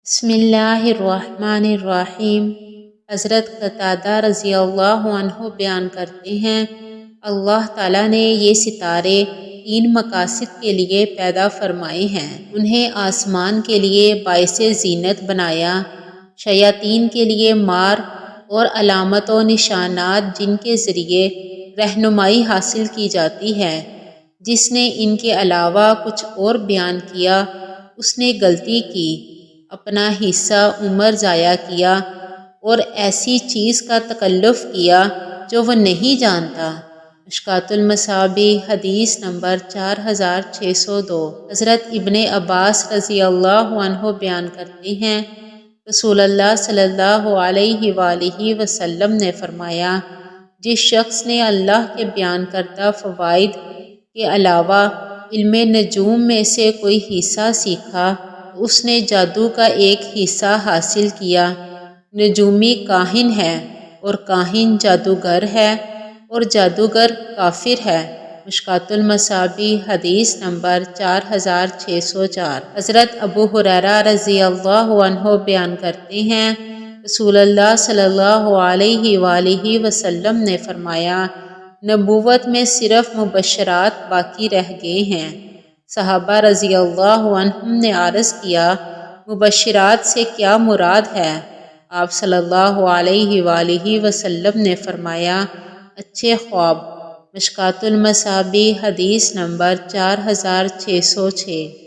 بسم اللہ الرحمن الرحیم۔ حضرت قتادہ رضی اللہ عنہ بیان کرتے ہیں، اللہ تعالیٰ نے یہ ستارے 3 مقاصد کے لیے پیدا فرمائے ہیں۔ انہیں آسمان کے لیے باعث زینت بنایا، شیاطین کے لیے مار اور علامت و نشانات جن کے ذریعے رہنمائی حاصل کی جاتی ہے۔ جس نے ان کے علاوہ کچھ اور بیان کیا اس نے غلطی کی، اپنا حصہ عمر ضائع کیا اور ایسی چیز کا تکلف کیا جو وہ نہیں جانتا۔ مشکوٰۃ المصابیح حدیث نمبر 4602۔ حضرت ابن عباس رضی اللہ عنہ بیان کرتے ہیں، رسول اللہ صلی اللہ علیہ وآلہ وسلم نے فرمایا، جس شخص نے اللہ کے بیان کردہ فوائد کے علاوہ علم نجوم میں سے کوئی حصہ سیکھا تو اس نے جادو کا ایک حصہ حاصل کیا۔ نجومی کاہن ہے اور کاہن جادوگر ہے اور جادوگر کافر ہے۔ مشکوٰۃ المصابیح حدیث نمبر 4604۔ حضرت ابو ہریرہ رضی اللہ عنہ بیان کرتے ہیں، رسول اللہ صلی اللہ علیہ وآلہ وسلم نے فرمایا، نبوت میں صرف مبشرات باقی رہ گئے ہیں۔ صحابہ رضی اللہ عنہم نے عرض کیا، مبشرات سے کیا مراد ہے؟ آپ صلی اللہ علیہ وآلہ وسلم نے فرمایا، اچھے خواب۔ مشکوٰۃ المصابیح حدیث نمبر 4606۔